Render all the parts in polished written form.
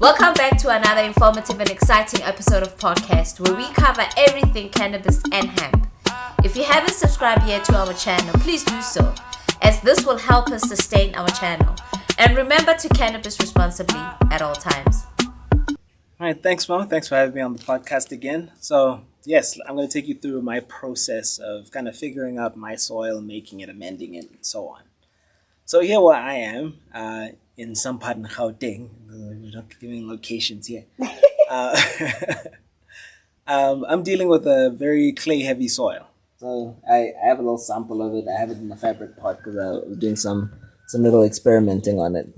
Welcome back to another informative and exciting episode of podcast where we cover everything cannabis and hemp. If you haven't subscribed yet to our channel, please do so, as this will help us sustain our channel. And remember to cannabis responsibly at all times. All right, thanks, Mo. Thanks for having me on the podcast again. So, yes, I'm going to take you through my process of kind of figuring out my soil, making it, amending it, and so on. So here where I am, in some part in Gauteng, we're not giving locations here. I'm dealing with a very clay-heavy soil. So I have a little sample of it. I have it in a fabric pot because I was doing some little experimenting on it.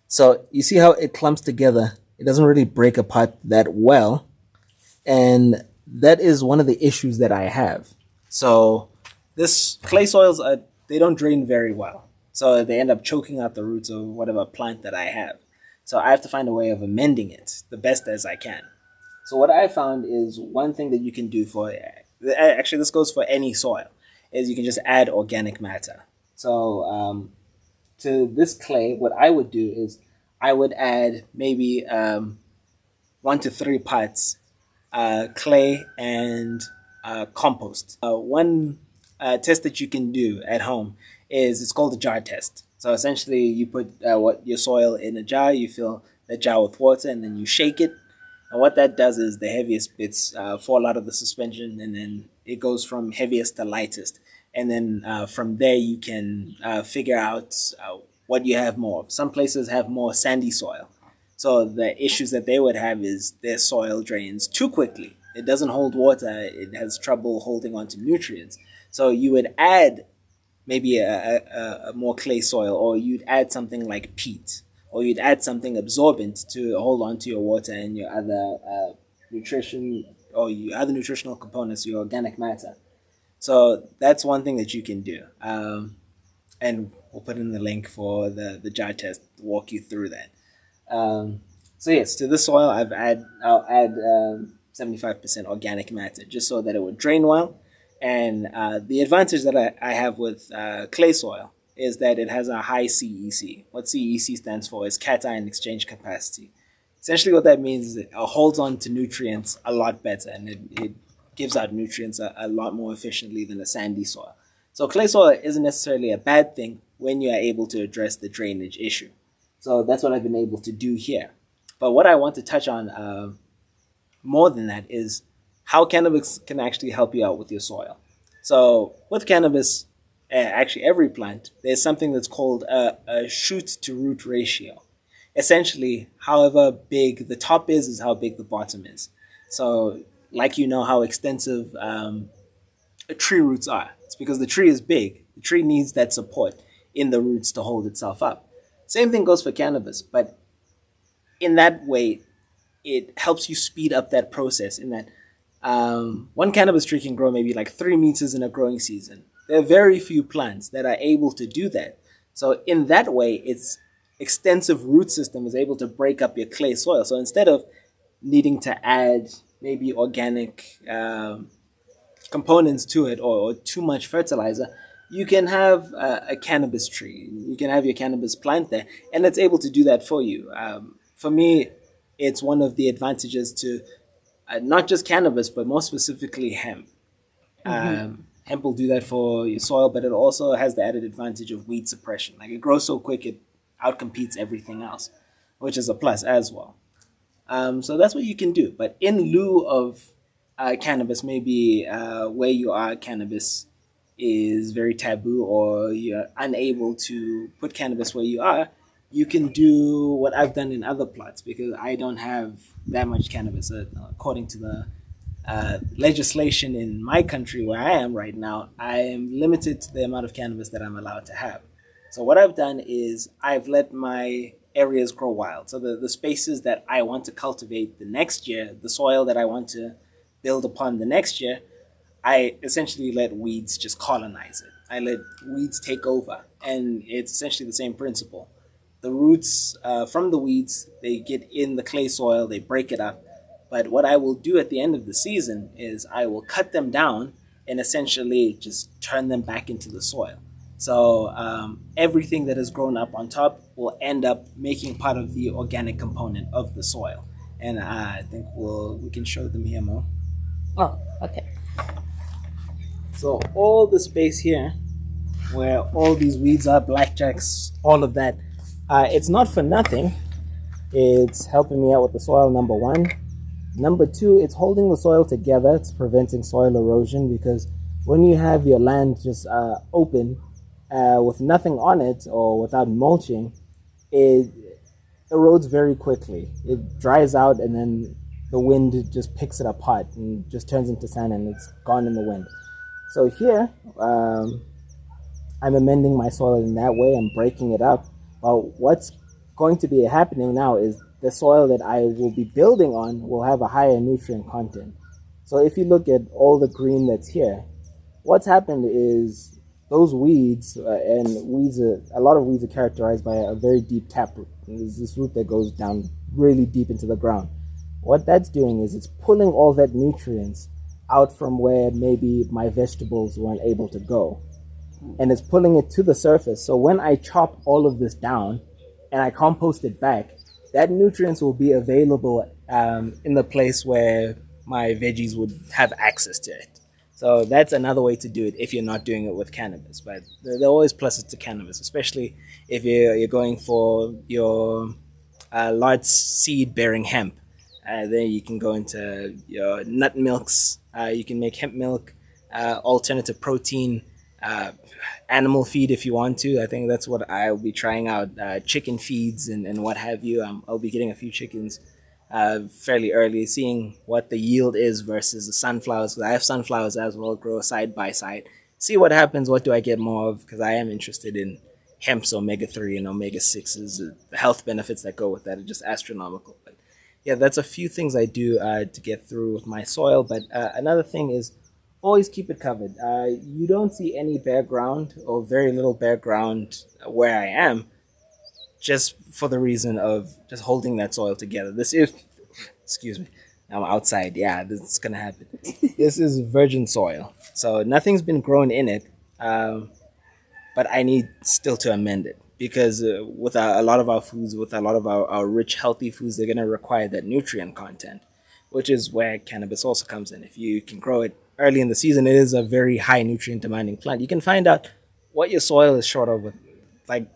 So you see how it clumps together. It doesn't really break apart that well. And that is one of the issues that I have. So this clay soils, they don't drain very well. So they end up choking out the roots of whatever plant that I have. So I have to find a way of amending it the best as I can. So what I found is one thing that you can do for, actually this goes for any soil, is you can just add organic matter. So to this clay, what I would do is I would add maybe 1 to 3 parts clay and compost. One test that you can do at home is it's called a jar test. So essentially you put your soil in a jar, you fill the jar with water, and then you shake it. And what that does is the heaviest bits fall out of the suspension, and then it goes from heaviest to lightest. And then from there you can figure out what you have more. Some places have more sandy soil. So the issues that they would have is their soil drains too quickly. It doesn't hold water. It has trouble holding on to nutrients. So you would add maybe a more clay soil, or you'd add something like peat, or you'd add something absorbent to hold on to your water and your other nutrition, or your other nutritional components, your organic matter. So that's one thing that you can do. And we'll put in the link for the jar test to walk you through that. So yes, to the soil, I'll add 75% organic matter, just so that it would drain well. And the advantage that I have with clay soil is that it has a high CEC. What CEC stands for is cation exchange capacity. Essentially what that means is it holds on to nutrients a lot better, and it gives out nutrients a lot more efficiently than a sandy soil. So clay soil isn't necessarily a bad thing when you are able to address the drainage issue. So that's what I've been able to do here. But what I want to touch on more than that is how cannabis can actually help you out with your soil. So with cannabis, actually every plant, there's something that's called a shoot to root ratio. Essentially, however big the top is how big the bottom is. So like you know how extensive tree roots are. It's because the tree is big. The tree needs that support in the roots to hold itself up. Same thing goes for cannabis, but in that way, it helps you speed up that process in that one cannabis tree can grow maybe like 3 meters in a growing season. There are very few plants that are able to do that. So in that way, its extensive root system is able to break up your clay soil. So instead of needing to add maybe organic components to it or too much fertilizer, you can have a cannabis tree. You can have your cannabis plant there, and it's able to do that for you. For me, it's one of the advantages to not just cannabis, but more specifically hemp. Hemp will do that for your soil, but it also has the added advantage of weed suppression. Like it grows so quick, it outcompetes everything else, which is a plus as well. So that's what you can do. But in lieu of cannabis, maybe where you are, cannabis is very taboo, or you're unable to put cannabis where you are, you can do what I've done in other plots, because I don't have that much cannabis. According to the legislation in my country where I am right now, I am limited to the amount of cannabis that I'm allowed to have. So what I've done is I've let my areas grow wild. So the spaces that I want to cultivate the next year, the soil that I want to build upon the next year, I essentially let weeds just colonize it. I let weeds take over, and it's essentially the same principle. The roots from the weeds, they get in the clay soil, they break it up. But what I will do at the end of the season is I will cut them down and essentially just turn them back into the soil. So everything that has grown up on top will end up making part of the organic component of the soil. And I think we can show them here more. Oh, okay. So all the space here, where all these weeds are, blackjacks, all of that, it's not for nothing. It's helping me out with the soil, number one. Number two, it's holding the soil together. It's preventing soil erosion, because when you have your land just open with nothing on it or without mulching, it erodes very quickly. It dries out, and then the wind just picks it apart and just turns into sand, and it's gone in the wind. So here, I'm amending my soil in that way. I'm breaking it up. But what's going to be happening now is the soil that I will be building on will have a higher nutrient content. So if you look at all the green that's here, what's happened is those weeds, a lot of weeds are characterized by a very deep taproot. There's this root that goes down really deep into the ground. What that's doing is it's pulling all that nutrients out from where maybe my vegetables weren't able to go, and it's pulling it to the surface. So when I chop all of this down and I compost it back, that nutrients will be available in the place where my veggies would have access to it. So that's another way to do it if you're not doing it with cannabis. But there are always pluses to cannabis, especially if you're going for your large seed-bearing hemp. Then you can go into your nut milks. You can make hemp milk, alternative protein, animal feed if you want to. I think that's what I'll be trying out. Chicken feeds and what have you. I'll be getting a few chickens fairly early, seeing what the yield is versus the sunflowers. Because I have sunflowers as well, grow side by side. See what happens. What do I get more of? Because I am interested in hemp's omega-3 and omega-6s. The health benefits that go with that are just astronomical. But yeah, that's a few things I do to get through with my soil. But another thing is always keep it covered. You don't see any bare ground or very little bare ground where I am, just for the reason of just holding that soil together. This is, excuse me, I'm outside. Yeah, this is going to happen. This is virgin soil. So nothing's been grown in it, but I need still to amend it. Because with a lot of our foods, with a lot of our rich, healthy foods, they're going to require that nutrient content, which is where cannabis also comes in. If you can grow it early in the season, it is a very high nutrient demanding plant. You can find out what your soil is short of,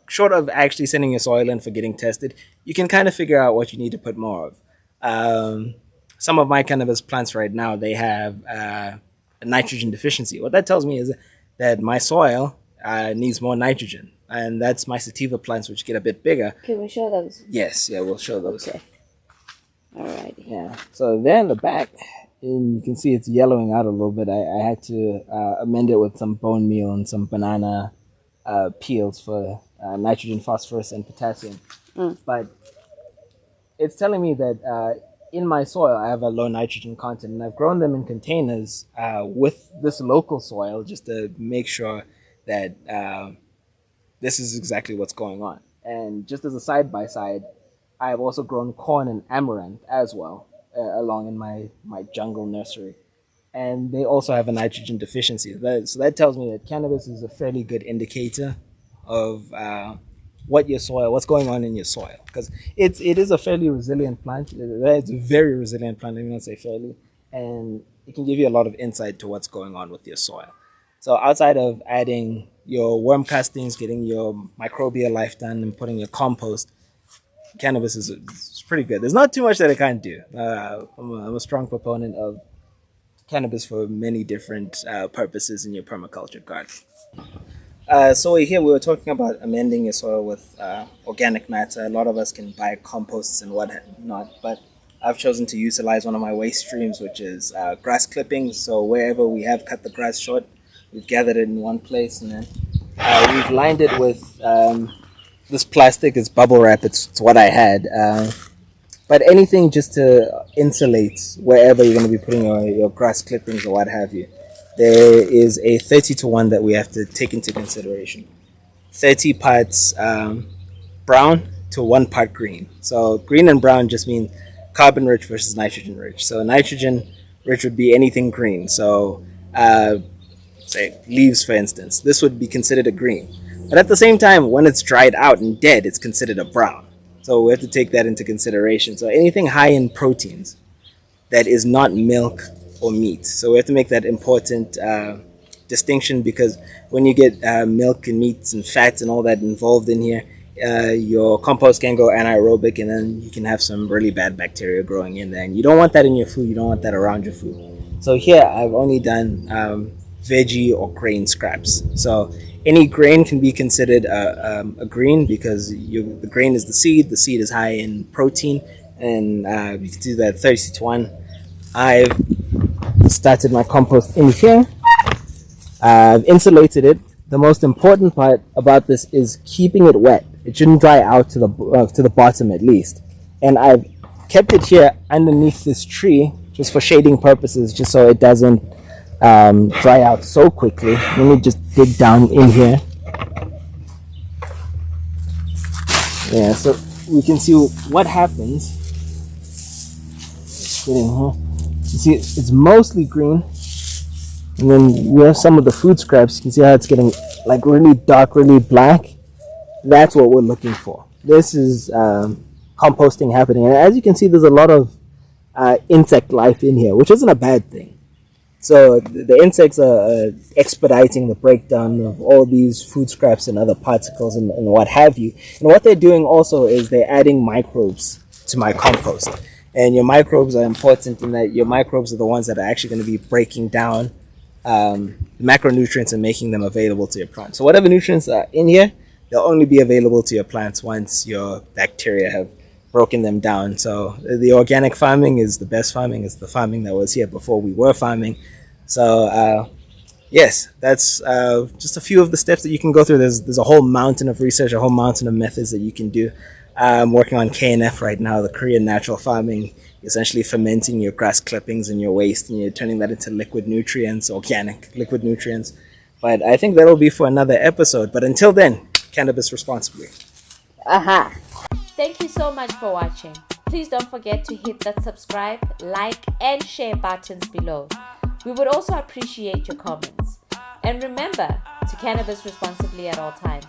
short of actually sending your soil in for getting tested. You can kind of figure out what you need to put more of. Some of my cannabis plants right now, they have a nitrogen deficiency. What that tells me is that my soil needs more nitrogen. And that's my sativa plants, which get a bit bigger. Can we show those? Yes, yeah, we'll show those. Okay. Alrighty. Yeah. So there in the back, and you can see it's yellowing out a little bit. I had to amend it with some bone meal and some banana peels for nitrogen, phosphorus, and potassium. But it's telling me that in my soil, I have a low nitrogen content, and I've grown them in containers with this local soil just to make sure that this is exactly what's going on. And just as a side-by-side, I have also grown corn and amaranth as well, along in my jungle nursery. And they also have a nitrogen deficiency. So that tells me that cannabis is a fairly good indicator of what's going on in your soil. Because it is a fairly resilient plant. It's a very resilient plant, let me not say fairly. And it can give you a lot of insight to what's going on with your soil. So outside of adding your worm castings, getting your microbial life done, and putting your compost, cannabis is pretty good. There's not too much that it can't do. I'm a strong proponent of cannabis for many different purposes in your permaculture garden. So here we were talking about amending your soil with organic matter. A lot of us can buy composts and whatnot, but I've chosen to utilize one of my waste streams, which is grass clippings. So wherever we have cut the grass short, we've gathered it in one place, and then we've lined it with this plastic. It's bubble wrap. It's what I had. But anything just to insulate wherever you're going to be putting your grass clippings or what have you. There is a 30-to-1 that we have to take into consideration. 30 parts brown to 1 part green. So green and brown just mean carbon rich versus nitrogen rich. So nitrogen rich would be anything green. So say leaves for instance, this would be considered a green. But at the same time, when it's dried out and dead, it's considered a brown. So we have to take that into consideration. So anything high in proteins that is not milk or meat. So we have to make that important distinction, because when you get milk and meats and fats and all that involved in here, your compost can go anaerobic, and then you can have some really bad bacteria growing in there. And you don't want that in your food. You don't want that around your food. So here I've only done veggie or grain scraps. So any grain can be considered a green, because the grain is the seed is high in protein, and you can do that 30-1. I've started my compost in here. I've insulated it. The most important part about this is keeping it wet. It shouldn't dry out to the bottom at least. And I've kept it here underneath this tree just for shading purposes, just so it doesn't dry out so quickly. Let me just dig down in here. Yeah, so we can see what happens. Let's get in here. You see, it's mostly green, and then we have some of the food scraps. You can see how it's getting like really dark, really black. That's what we're looking for. This is composting happening, and as you can see, there's a lot of insect life in here, which isn't a bad thing. So the insects are expediting the breakdown of all these food scraps and other particles and what have you. And what they're doing also is they're adding microbes to my compost. And your microbes are important in that your microbes are the ones that are actually going to be breaking down the macronutrients and making them available to your plants. So whatever nutrients are in here, they'll only be available to your plants once your bacteria have broken them down. So the organic farming is the best farming. It's the farming that was here before we were farming. So yes, that's just a few of the steps that you can go through. There's a whole mountain of research, a whole mountain of methods that you can do. I'm working on KNF right now, the Korean natural farming, essentially fermenting your grass clippings and your waste, and you're turning that into liquid nutrients, organic liquid nutrients. But I think that'll be for another episode. But until then, cannabis responsibly. Aha. Thank you so much for watching. Please don't forget to hit that subscribe, like, and share buttons below. We would also appreciate your comments. And remember to cannabis responsibly at all times.